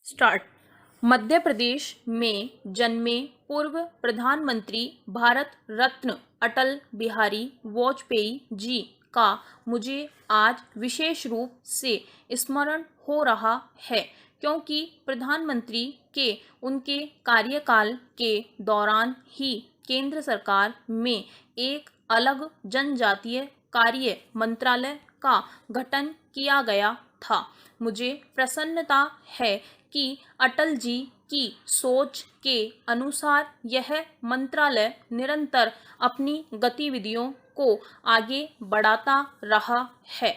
Start. Madhya Pradesh में जन्मे पूर्व प्रधानमंत्री भारत रत्न अटल बिहारी वाजपेयी जी का मुझे आज विशेष रूप से स्मरण हो रहा है, क्योंकि प्रधानमंत्री के उनके कार्यकाल के दौरान ही केंद्र सरकार में एक अलग जनजातीय कार्य मंत्रालय का गठन किया गया था। मुझे प्रसन्नता है कि अटल जी की सोच के अनुसार यह मंत्रालय निरंतर अपनी गतिविधियों को आगे बढ़ाता रहा है।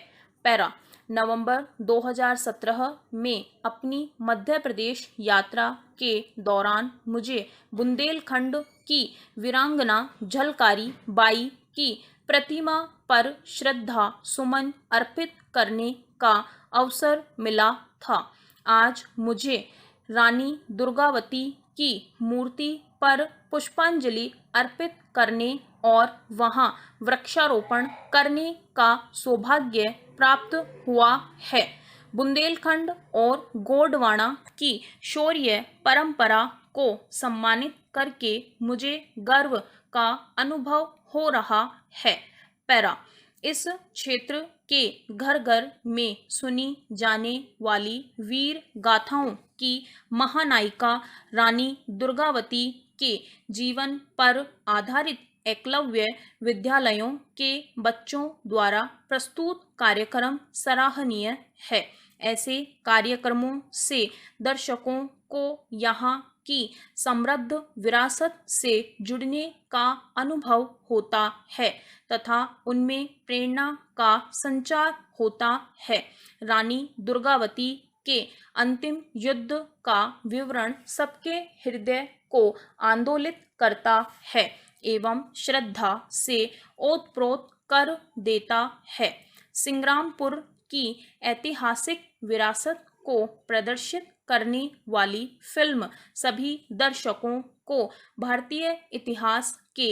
पैरा। नवंबर 2017 में अपनी मध्य प्रदेश यात्रा के दौरान मुझे बुंदेलखंड की वीरांगना झलकारी बाई की प्रतिमा पर श्रद्धा सुमन अर्पित करने का अवसर मिला था। आज मुझे रानी दुर्गावती की मूर्ति पर पुष्पांजलि अर्पित करने और वहां वृक्षारोपण करने का सौभाग्य प्राप्त हुआ है। बुंदेलखंड और गोंडवाना की शौर्य परंपरा को सम्मानित करके मुझे गर्व का अनुभव हो रहा है। पैरा। इस क्षेत्र के घर घर में सुनी जाने वाली वीर गाथाओं की महानायिका रानी दुर्गावती के जीवन पर आधारित एकलव्य विद्यालयों के बच्चों द्वारा प्रस्तुत कार्यक्रम सराहनीय है। ऐसे कार्यक्रमों से दर्शकों को यहाँ की समृद्ध विरासत से जुड़ने का अनुभव होता है तथा उनमें प्रेरणा का संचार होता है। रानी दुर्गावती के अंतिम युद्ध का विवरण सबके हृदय को आंदोलित करता है एवं श्रद्धा से ओतप्रोत कर देता है। सिंग्रामपुर की ऐतिहासिक विरासत को प्रदर्शित करने वाली फिल्म सभी दर्शकों को भारतीय इतिहास के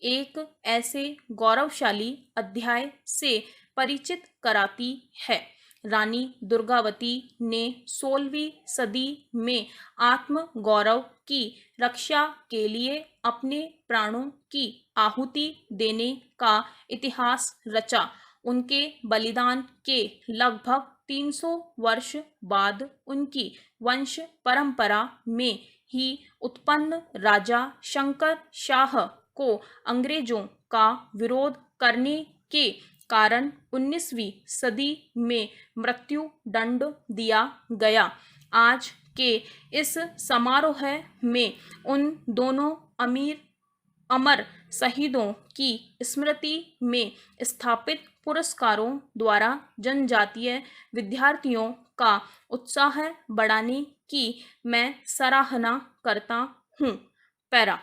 एक ऐसे गौरवशाली अध्याय से परिचित कराती है। रानी दुर्गावती ने 16वीं सदी में आत्म गौरव की रक्षा के लिए अपने प्राणों की आहुति देने का इतिहास रचा। उनके बलिदान के लगभग 300 वर्ष बाद उनकी वंश परंपरा में ही उत्पन्न राजा शंकर शाह को अंग्रेजों का विरोध करने के कारण 19वीं सदी में मृत्यु दंड दिया गया। आज के इस समारोह में उन दोनों अमर शहीदों की स्मृति में स्थापित पुरस्कारों द्वारा जनजातीय विद्यार्थियों का उत्साह बढ़ाने की मैं सराहना करता हूँ। पैरा।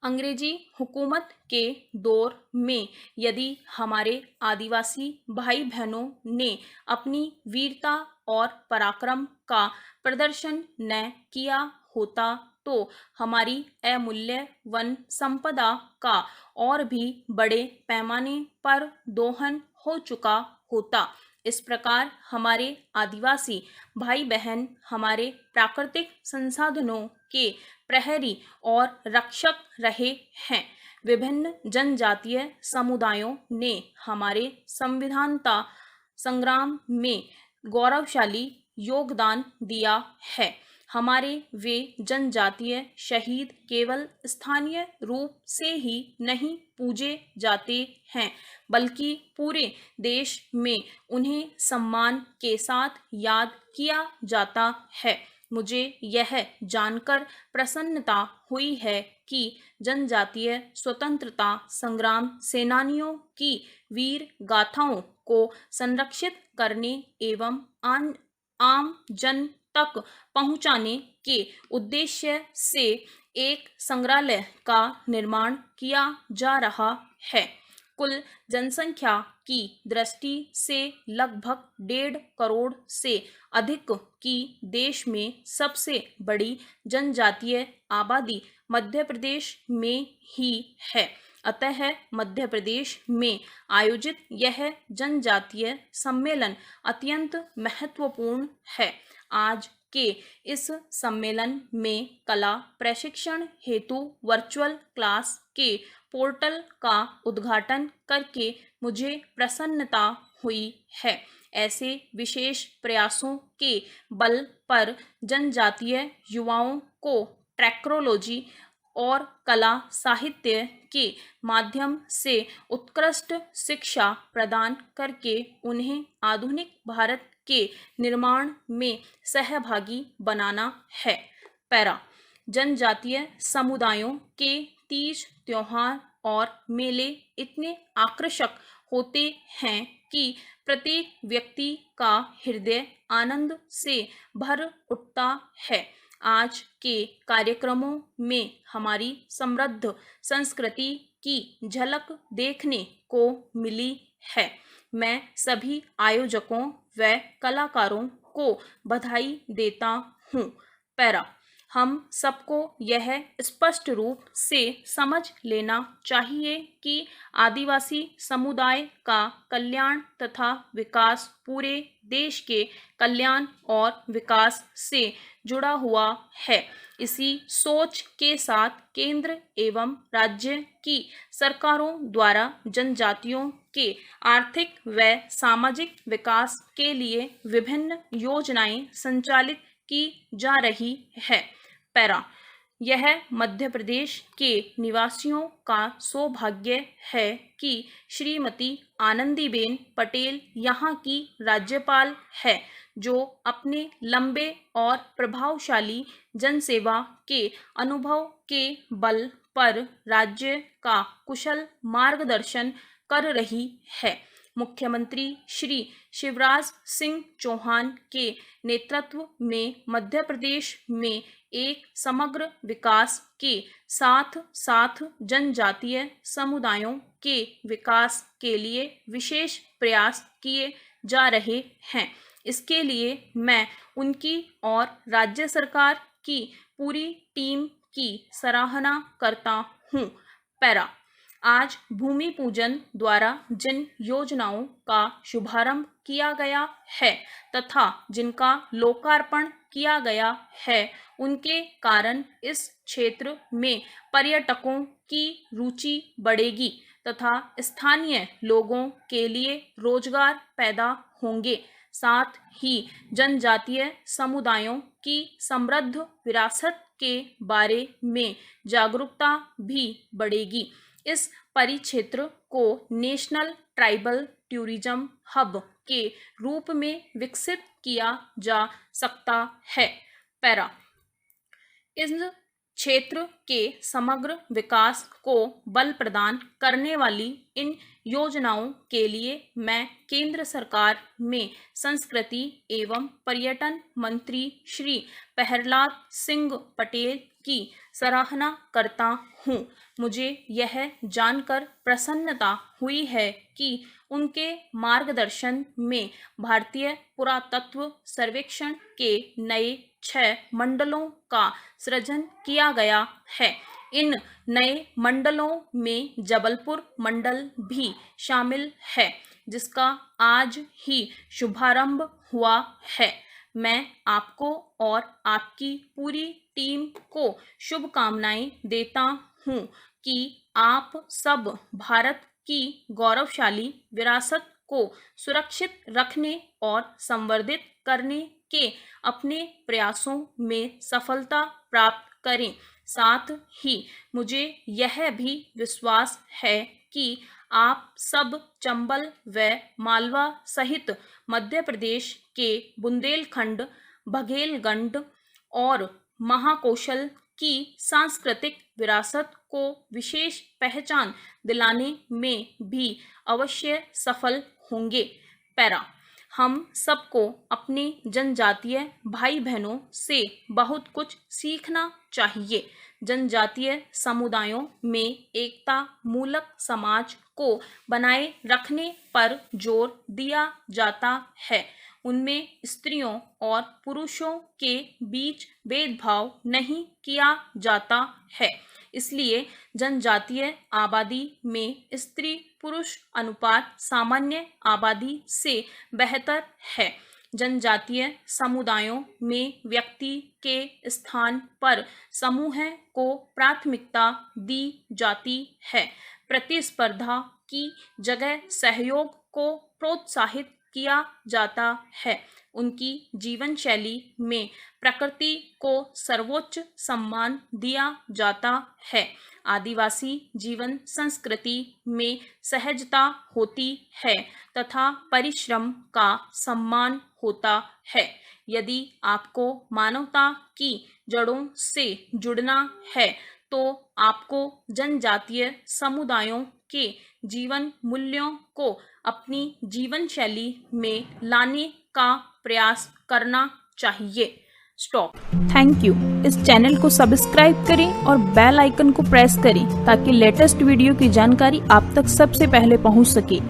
अंग्रेजी हुकूमत के दौर में यदि हमारे आदिवासी भाई बहनों ने अपनी वीरता और पराक्रम का प्रदर्शन न किया होता तो हमारी अमूल्य वन संपदा का और भी बड़े पैमाने पर दोहन हो चुका होता। इस प्रकार हमारे आदिवासी भाई बहन हमारे प्राकृतिक संसाधनों के प्रहरी और रक्षक रहे हैं। विभिन्न जनजातीय समुदायों ने हमारे संविधानता संग्राम में गौरवशाली योगदान दिया है। हमारे वे जनजातीय शहीद केवल स्थानीय रूप से ही नहीं पूजे जाते हैं, बल्कि पूरे देश में उन्हें सम्मान के साथ याद किया जाता है। मुझे यह जानकर प्रसन्नता हुई है कि जनजातीय स्वतंत्रता संग्राम सेनानियों की वीर गाथाओं को संरक्षित करने एवं आम जन तक पहुंचाने के उद्देश्य से एक संग्रहालय का निर्माण किया जा रहा है। कुल जनसंख्या की दृष्टि से लगभग 1.5 करोड़ से अधिक की देश में सबसे बड़ी जनजातीय आबादी मध्य प्रदेश में ही है। अतः मध्य प्रदेश में आयोजित यह जनजातीय सम्मेलन अत्यंत महत्वपूर्ण है। आज के इस सम्मेलन में कला प्रशिक्षण हेतु वर्चुअल क्लास के पोर्टल का उद्घाटन करके मुझे प्रसन्नता हुई है। ऐसे विशेष प्रयासों के बल पर जनजातीय युवाओं को ट्रैक्रोलॉजी और कला साहित्य के माध्यम से उत्कृष्ट शिक्षा प्रदान करके उन्हें आधुनिक भारत के निर्माण में सहभागी बनाना है। पैरा जनजातीय समुदायों के तीज त्योहार और मेले इतने आकर्षक होते हैं कि प्रत्येक व्यक्ति का हृदय आनंद से भर उठता है। आज के कार्यक्रमों में हमारी समृद्ध संस्कृति की झलक देखने को मिली है। मैं सभी आयोजकों व कलाकारों को बधाई देता हूँ। पैरा हम सबको यह स्पष्ट रूप से समझ लेना चाहिए कि आदिवासी समुदाय का कल्याण तथा विकास पूरे देश के कल्याण और विकास से जुड़ा हुआ है। इसी सोच के साथ केंद्र एवं राज्य की सरकारों द्वारा जनजातियों के आर्थिक व सामाजिक विकास के लिए विभिन्न योजनाएं संचालित की जा रही है। पैरा यह मध्य प्रदेश के निवासियों का सौभाग्य है कि श्रीमती आनंदीबेन पटेल यहाँ की राज्यपाल है, जो अपने लंबे और प्रभावशाली जनसेवा के अनुभव के बल पर राज्य का कुशल मार्गदर्शन कर रही है। मुख्यमंत्री श्री शिवराज सिंह चौहान के नेतृत्व में मध्य प्रदेश में एक समग्र विकास के साथ साथ जनजातीय समुदायों के विकास के लिए विशेष प्रयास किए जा रहे हैं। इसके लिए मैं उनकी और राज्य सरकार की पूरी टीम की सराहना करता हूँ। पैरा आज भूमि पूजन द्वारा जिन योजनाओं का शुभारंभ किया गया है तथा जिनका लोकार्पण किया गया है, उनके कारण इस क्षेत्र में पर्यटकों की रुचि बढ़ेगी तथा स्थानीय लोगों के लिए रोजगार पैदा होंगे। साथ ही जनजातीय समुदायों की समृद्ध विरासत के बारे में जागरूकता भी बढ़ेगी। इस परिक्षेत्र को नेशनल ट्राइबल टूरिज्म हब के रूप में विकसित किया जा सकता है। पैरा इस क्षेत्र के समग्र विकास को बल प्रदान करने वाली इन योजनाओं के लिए मैं केंद्र सरकार में संस्कृति एवं पर्यटन मंत्री श्री प्रहलाद सिंह पटेल की सराहना करता हूँ। मुझे यह जानकर प्रसन्नता हुई है कि उनके मार्गदर्शन में भारतीय पुरातत्व सर्वेक्षण के नए 6 मंडलों का सृजन किया गया है। इन नए मंडलों में जबलपुर मंडल भी शामिल है, जिसका आज ही शुभारंभ हुआ है। मैं आपको और आपकी पूरी टीम को शुभकामनाएं देता हूँ कि आप सब भारत की गौरवशाली विरासत को सुरक्षित रखने और संवर्धित करने के अपने प्रयासों में सफलता प्राप्त करें। साथ ही मुझे यह भी विश्वास है कि आप सब चंबल व मालवा सहित मध्य प्रदेश के बुंदेलखंड, बघेलखंड और महाकौशल की सांस्कृतिक विरासत को विशेष पहचान दिलाने में भी अवश्य सफल होंगे। पैरा हम सबको अपने जनजातीय भाई बहनों से बहुत कुछ सीखना चाहिए। जनजातीय समुदायों में एकता मूलक समाज को बनाए रखने पर जोर दिया जाता है। उनमें स्त्रियों और पुरुषों के बीच भेदभाव नहीं किया जाता है। इसलिए जनजातीय आबादी में स्त्री पुरुष अनुपात सामान्य आबादी से बेहतर है। जनजातीय समुदायों में व्यक्ति के स्थान पर समूह को प्राथमिकता दी जाती है। प्रतिस्पर्धा की जगह सहयोग को प्रोत्साहित किया जाता है। उनकी जीवन शैली में प्रकृति को सर्वोच्च सम्मान दिया जाता है। आदिवासी जीवन संस्कृति में सहजता होती है तथा परिश्रम का सम्मान होता है। यदि आपको मानवता की जड़ों से जुड़ना है तो आपको जनजातीय समुदायों के जीवन मूल्यों को अपनी जीवन शैली में लाने का प्रयास करना चाहिए। स्टॉप। Thank you. इस चैनल को सब्सक्राइब करें और बेल आइकन को प्रेस करें ताकि लेटेस्ट वीडियो की जानकारी आप तक सबसे पहले पहुंच सके।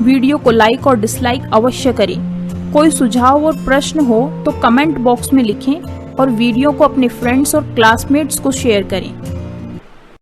वीडियो को लाइक और डिसलाइक अवश्य करें। कोई सुझाव और प्रश्न हो तो कमेंट बॉक्स में लिखें और वीडियो को अपने फ्रेंड्स और क्लासमेट्स को शेयर करें।